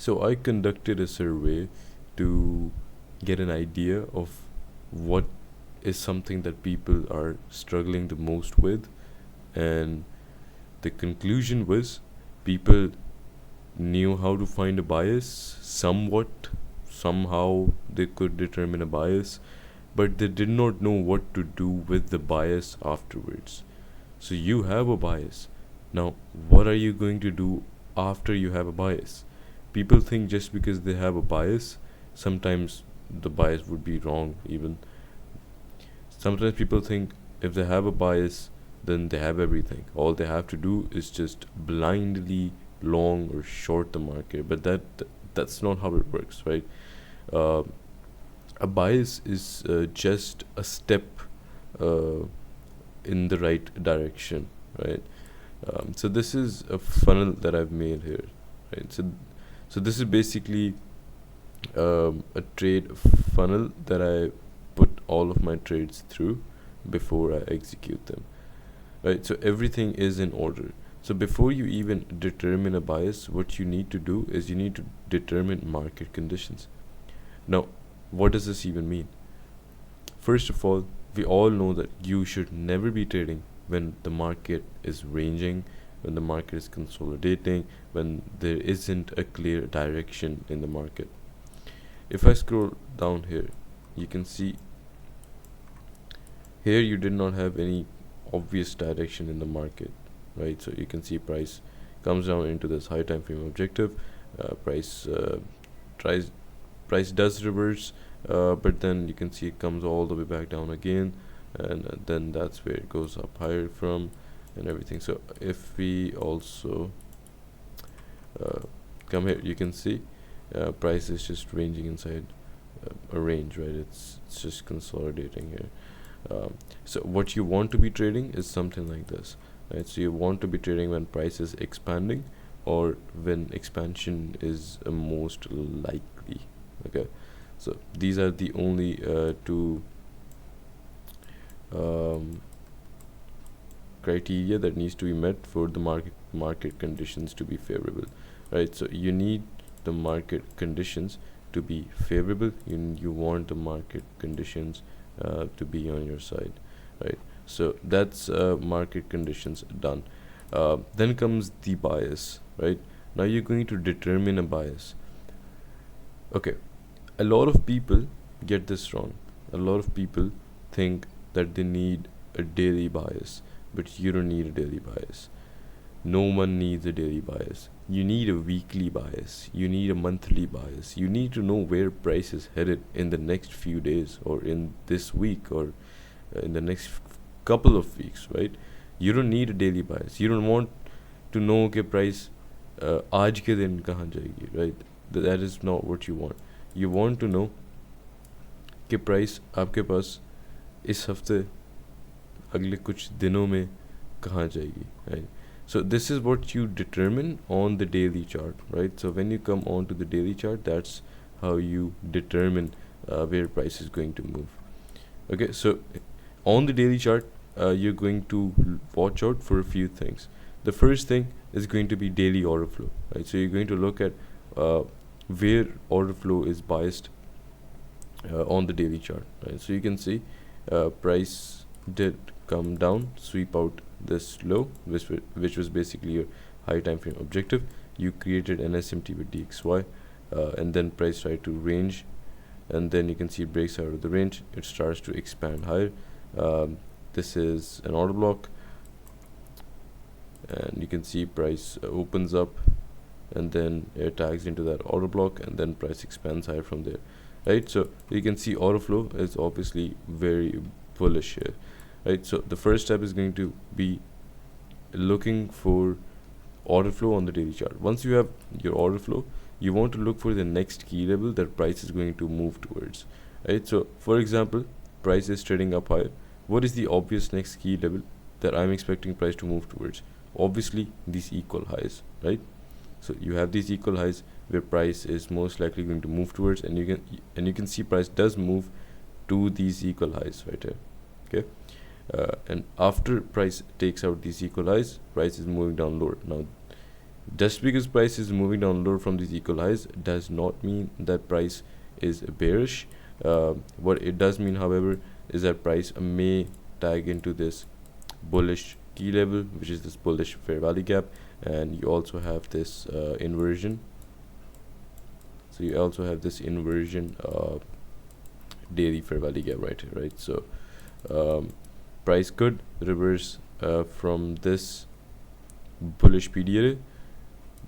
So I conducted a survey to get an idea of what is something that people are struggling the most with, and the conclusion was people knew how to find a bias somewhat, somehow they could determine a bias, but they did not know what to do with the bias afterwards. So you have a bias. Now, what are you going to do after you have a bias? People think just because they have a bias, sometimes the bias would be wrong, even. Sometimes people think if they have a bias, then they have everything. All they have to do is just blindly long or short the market. But that's not how it works, right? Uh, a bias is just a step uh, in the right direction, right? So this is a funnel that I've made here, right? So this is basically a trade funnel that I put all of my trades through before I execute them, right? So everything is in order. So before you even determine a bias, what you need to do is you need to determine market conditions. Now, what does this even mean? First of all, we all know that you should never be trading when the market is ranging, when the market is consolidating, when there isn't a clear direction in the market. If I scroll down here, you can see here you did not have any obvious direction in the market, right? So you can see price comes down into this high time frame objective. Price tries price does reverse, but then you can see it comes all the way back down again, and then that's where it goes up higher from, and everything. So if we also uh, come here, you can see price is just ranging inside a range, right? It's just consolidating here. So what you want to be trading is something like this, right? So you want to be trading when price is expanding or when expansion is most likely. Okay, so these are the only two um, criteria that needs to be met for the market conditions to be favorable, right? So you need the market conditions to be favorable. You want the market conditions to be on your side, right? So that's market conditions done. Then comes the bias, right? Now you're going to determine a bias. Okay, a lot of people get this wrong. A lot of people think that they need a daily bias, but you don't need a daily bias. No one needs a daily bias. You need a weekly bias. You need a monthly bias. You need to know where price is headed in the next few days, or in this week, or in the next couple of weeks, right? You don't need a daily bias. You don't want to know कि price आज के दिन कहाँ जाएगी, right? That is not what you want. You want to know कि price आपके पास इस हफ्ते अगले कुछ दिनों में कहाँ जाएगी, right? So this is what you determine on the daily chart, right? So when you come on to the daily chart, that's how you determine where price is going to move. Okay, so on the daily chart, you're going to watch out for a few things. The first thing is going to be daily order flow, right? So you're going to look at where order flow is biased on the daily chart, right? So you can see price did come down, sweep out this low, which was basically your high time frame objective. You created an SMT with DXY, and then price tried to range, and then you can see it breaks out of the range. It starts to expand higher. This is an order block, and you can see price opens up, and then it tags into that order block, and then price expands higher from there, right? So you can see order flow is obviously very bullish here, right? So the first step is going to be looking for order flow on the daily chart. Once you have your order flow, you want to look for the next key level that price is going to move towards, right? So for example, price is trading up higher. What is the obvious next key level that I'm expecting price to move towards? Obviously these equal highs, right? So you have these equal highs where price is most likely going to move towards, and you can see price does move to these equal highs right here. Okay, and after price takes out these equal highs, price is moving down lower. Now Just because price is moving down lower from these equal highs does not mean that price is bearish. What it does mean, however, is that price may tag into this bullish key level, which is this bullish fair value gap, and you also have this inversion. So you also have this inversion daily fair value gap right here, right? So price could reverse from this bullish PDA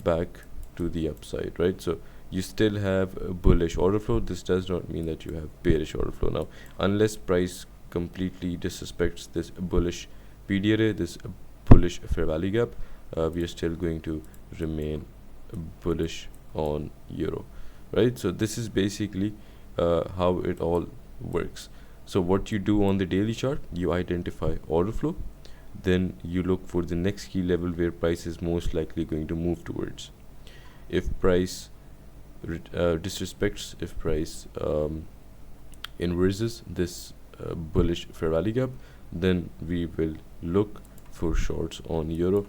back to the upside, right? So you still have a bullish order flow. This does not mean that you have bearish order flow. Now, unless price completely disrespects this bullish PDA, this bullish fair value gap, we are still going to remain bullish on euro, right? So this is basically how it all works. So what you do on the daily chart, you identify order flow, then you look for the next key level where price is most likely going to move towards. If price disrespects, if price inverses this bullish fair value gap, then we will look for shorts on euro.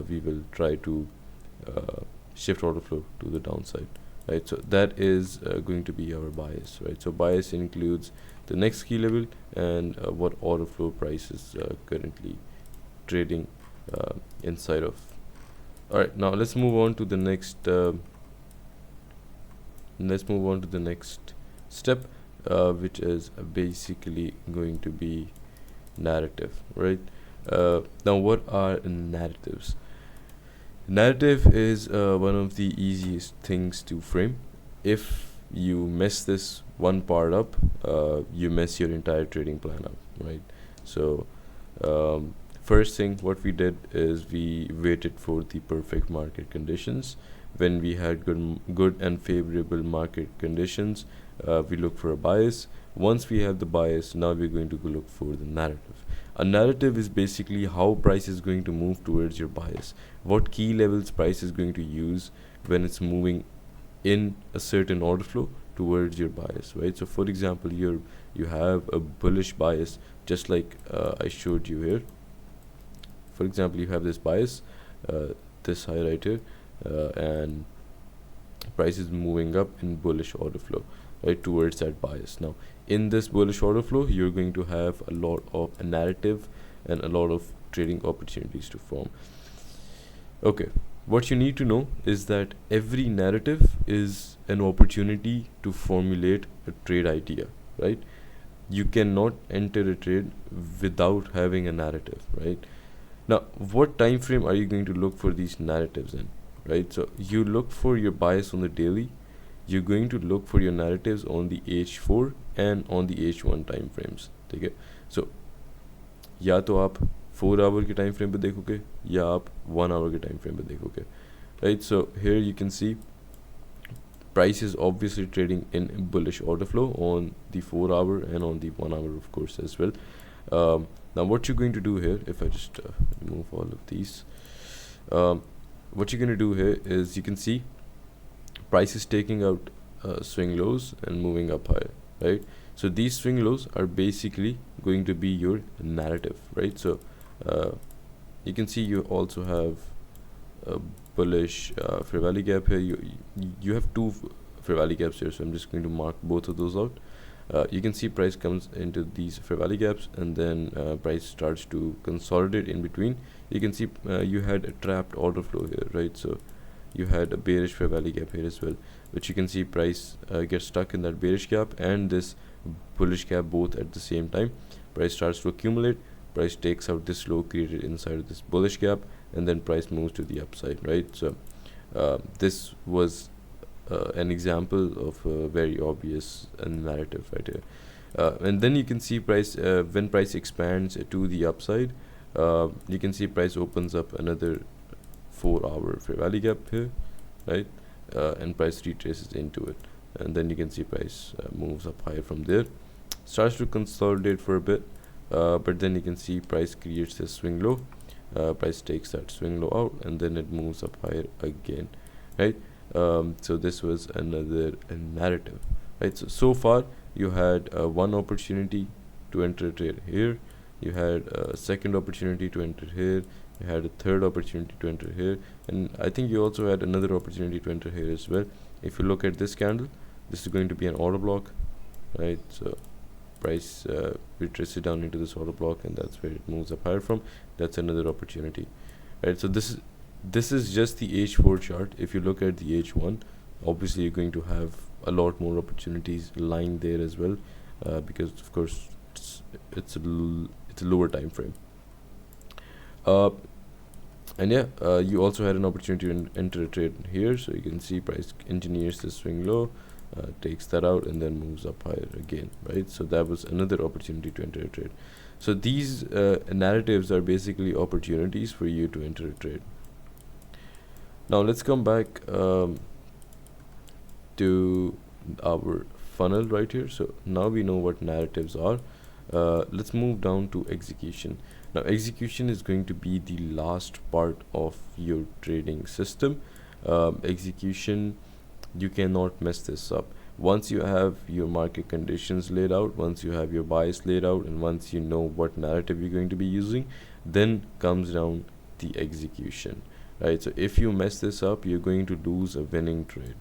We will try to shift order flow to the downside, right? So that is going to be our bias, right? So bias includes the next key level and what order flow price is currently trading inside of. All right, now let's move on to the next step, which is basically going to be narrative, right? Now what are narratives? Narrative is one of the easiest things to frame. If you mess this one part up, you mess your entire trading plan up, right? So first thing what we did is we waited for the perfect market conditions. When we had good and favorable market conditions, we look for a bias. Once we have the bias, now we're going to go look for the narrative. A narrative is basically how price is going to move towards your bias, what key levels price is going to use when it's moving in a certain order flow towards your bias, right? So for example, you have a bullish bias, just like I showed you here. For example, you have this bias, this high right here, and price is moving up in bullish order flow, right, towards that bias. Now in this bullish order flow, you're going to have a lot of a narrative and a lot of trading opportunities to form. Okay, what you need to know is that every narrative is an opportunity to formulate a trade idea, right? You cannot enter a trade without having a narrative, right? Now what time frame are you going to look for these narratives in, right? So you look for your bias on the daily, you're going to look for your narratives on the H4 and on the H1 time frames, okay? So या तो आप 4 hour के time frame पे देखोगे या आप 1 hour के time frame पे देखोगे, right? So here you can see price is obviously trading in bullish order flow on the 4 hour and on the 1 hour, of course, as well. Now what you're going to do here, if I just remove all of these, what you're going to do here is you can see price is taking out swing lows and moving up higher, right? So these swing lows are basically going to be your narrative, right? So you can see you also have a bullish fair value gap here. You have two fair value gaps here, so I'm just going to mark both of those out. You can see price comes into these fair value gaps, and then price starts to consolidate in between. You can see you had a trapped order flow here, right? So you had a bearish fair value gap here as well, which you can see price gets stuck in that bearish gap and this bullish gap both at the same time. Price starts to accumulate, price takes out this low created inside of this bullish gap, and then price moves to the upside, right? So this was an example of a very obvious narrative right here. And then you can see price when price expands to the upside, you can see price opens up another 4 hour fair value gap here, right? And price retraces into it, and then you can see price moves up higher from there, starts to consolidate for a bit, but then you can see price creates a swing low, price takes that swing low out, and then it moves up higher again, right? So this was another narrative, right? So far you had one opportunity to enter a trade here, you had a second opportunity to enter here, you had a third opportunity to enter here, and I think you also had another opportunity to enter here as well. If you look at this candle, this is going to be an order block, right? So price retraces down into this order block, and that's where it moves up higher from. That's another opportunity, right? So this is just the H4 chart. If you look at the H1, obviously you're going to have a lot more opportunities lying there as well, because of course it's a lower time frame. And yeah, you also had an opportunity to enter a trade here. So you can see price engineers the swing low, takes that out, and then moves up higher again, right? So that was another opportunity to enter a trade. So these narratives are basically opportunities for you to enter a trade. Now let's come back to our funnel right here. So now we know what narratives are. Let's move down to execution. Now execution is going to be the last part of your trading system. Execution, you cannot mess this up. Once you have your market conditions laid out, once you have your bias laid out, and once you know what narrative you're going to be using, then comes down the execution, right? So if you mess this up, you're going to lose a winning trade,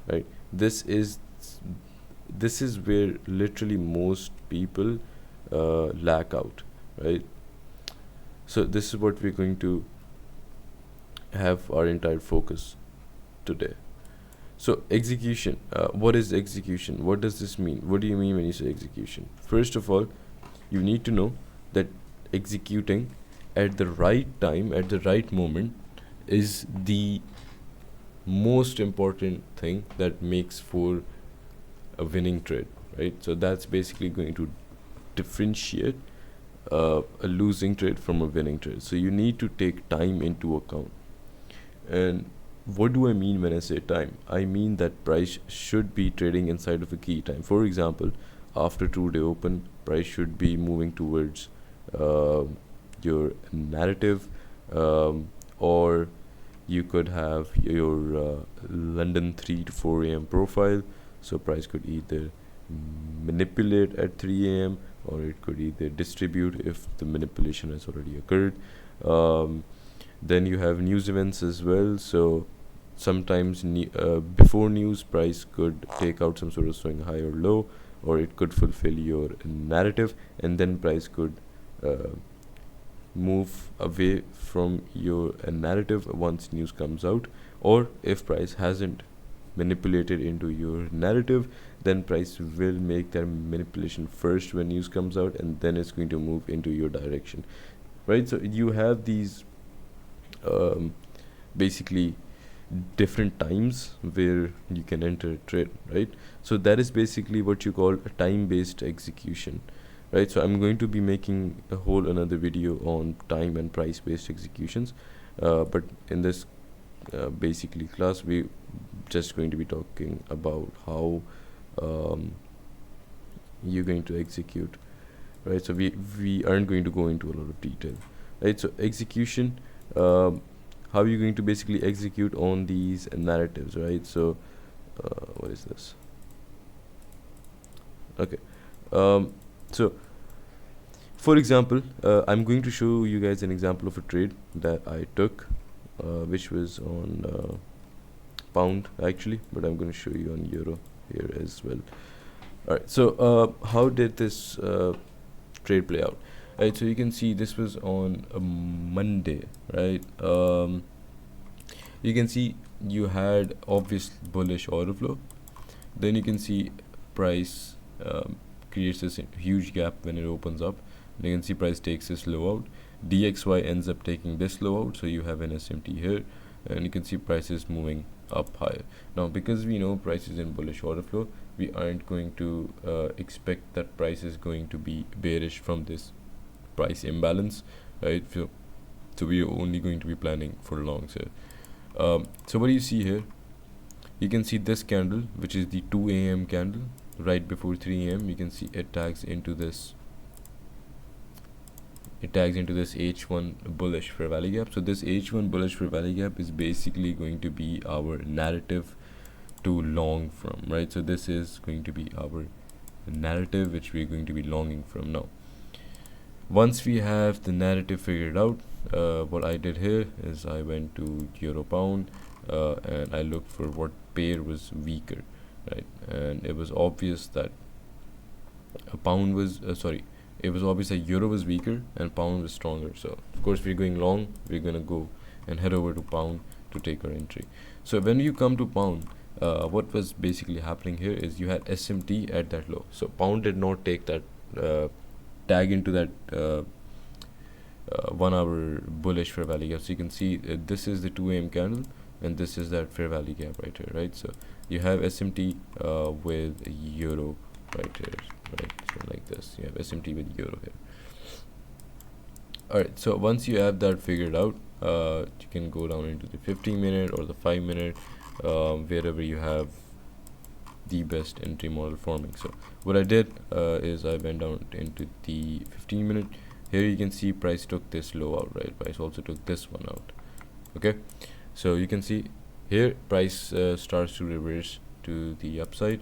right? This is where literally most people lack out, right? So this is what we're going to have our entire focus today. So execution, what is execution? What does this mean? What do you mean when you say execution? First of all, you need to know that executing at the right time, at the right moment, is the most important thing that makes for a winning trade, right? So that's basically going to differentiate a losing trade from a winning trade. So you need to take time into account. And what do I mean when I say time? I mean that price should be trading inside of a key time. For example, after 2-day open, price should be moving towards your narrative, or you could have your London 3 to 4 a.m. profile. So price could either manipulate at 3 a.m. or it could either distribute if the manipulation has already occurred. Then you have news events as well. So sometimes before news, price could take out some sort of swing high or low, or it could fulfill your narrative, and then price could move away from your narrative once news comes out. Or if price hasn't manipulated into your narrative, then price will make that manipulation first when news comes out, and then it's going to move into your direction, right? So you have these basically different times where you can enter a trade, right? So that is basically what you call a time-based execution, right? So I'm going to be making a whole another video on time and price-based executions, but in this basically class, we just going to be talking about how you're going to execute, right? So we aren't going to go into a lot of detail, right? So execution, how are you going to basically execute on these narratives, right? So what is this? Okay, so for example, I'm going to show you guys an example of a trade that I took, which was on pound actually, but I'm going to show you on euro here as well. All right, so how did this trade play out? Right, so you can see this was on a Monday, right? You can see you had obvious bullish order flow. Then you can see price creates this huge gap when it opens up. And you can see price takes this low out. DXY ends up taking this low out, so you have an SMT here, and you can see price is moving up higher. Now because we know price is in bullish order flow, we aren't going to expect that price is going to be bearish from this price imbalance, right? So we are only going to be planning for longs here. So what do you see here? You can see this candle, which is the 2 a.m. candle right before 3 a.m. You can see it tags into this H1 bullish fair value gap. So this H1 bullish fair value gap is basically going to be our narrative to long from, right? So this is going to be our narrative which we're going to be longing from now. Once we have the narrative figured out, what I did here is I went to euro pound, and I looked for what pair was weaker, right? And it was obvious that a pound was it was obvious that euro was weaker and pound was stronger. So of course we're going long, we're gonna go and head over to pound to take our entry. So when you come to pound, what was basically happening here is you had SMT at that low. So pound did not take that tag into that 1 hour bullish fair value gap. So you can see this is the 2 a.m. candle and this is that fair value gap right here, right? So you have SMT with euro right here, right? So like this, you have SMT with euro here. Alright, so once you have that figured out, you can go down into the 15-minute or the 5-minute, wherever you have the best entry model forming. So what I did is I went down into the 15-minute. Here you can see price took this low out, right? Price also took this one out. Okay, so you can see here price starts to reverse to the upside,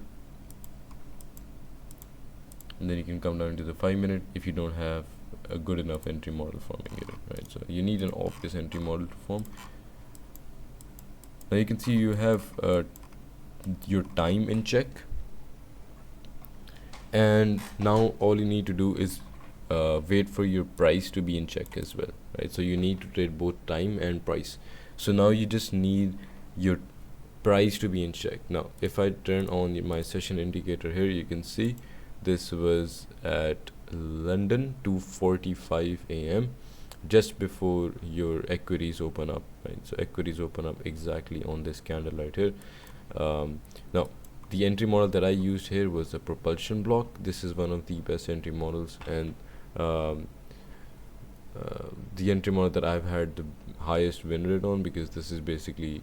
and then you can come down to the 5-minute if you don't have a good enough entry model forming here, right? So you need an obvious entry model to form. Now you can see you have your time in check, and now all you need to do is wait for your price to be in check as well, right? So you need to trade both time and price. So now you just need your price to be in check. Now if I turn on my session indicator here, you can see this was at London 2:45 a.m. just before your equities open up, right? So equities open up exactly on this candle right here. Now the entry model that I used here was a propulsion block. This is one of the best entry models, and the entry model that I've had the highest win rate on, because this is basically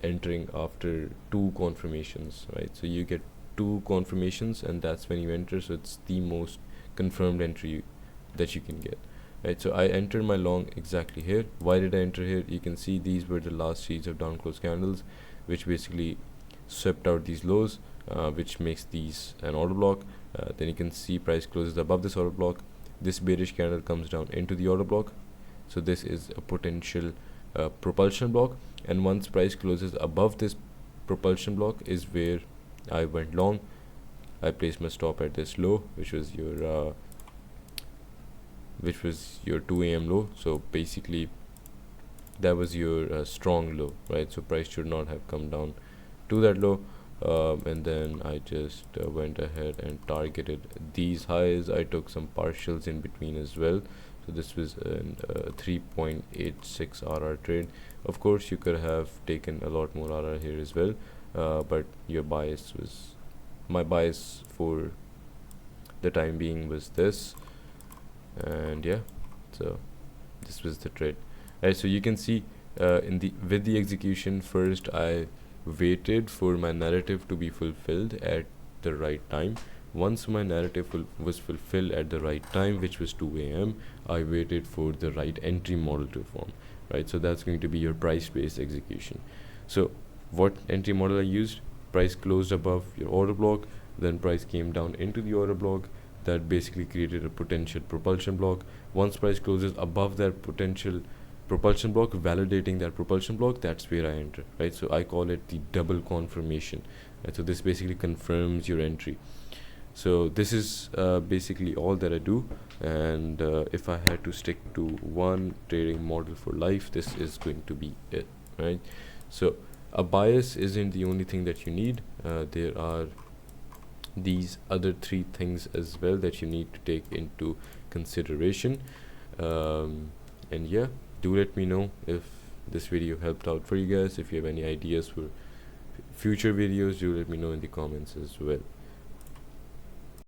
entering after 2 confirmations, right? So you get 2 confirmations and that's when you enter. So it's the most confirmed entry that you can get, right? So I entered my long exactly here. Why did I enter here? You can see these were the last series of down close candles which basically swept out these lows, which makes these an order block. Then you can see price closes above this order block. This bearish candle comes down into the order block, so this is a potential propulsion block, and once price closes above this propulsion block is where I went long. I placed my stop at this low, which was your 2 a.m. low. So basically that was your strong low, right? So price should not have come down to that low, and then I just went ahead and targeted these highs. I took some partials in between as well. So this was a 3.86 RR trade. Of course you could have taken a lot more RR here as well, but my bias for the time being was this, and yeah, so this was the trade, right? So you can see with the execution, first I waited for my narrative to be fulfilled at the right time. Once my narrative was fulfilled at the right time, which was 2 a.m., I waited for the right entry model to form, right? So that's going to be your price based execution. So what entry model I used? Price closed above your order block, then price came down into the order block. That basically created a potential propulsion block. Once price closes above that potential propulsion block, validating that propulsion block, that's where I enter, right? So I call it the double confirmation, right? So this basically confirms your entry. So this is basically all that I do, and if I had to stick to one trading model for life, this is going to be it, right? So a bias isn't the only thing that you need. There are these other 3 things as well that you need to take into consideration, and yeah, do let me know if this video helped out for you guys. If you have any ideas for future videos, do let me know in the comments as well.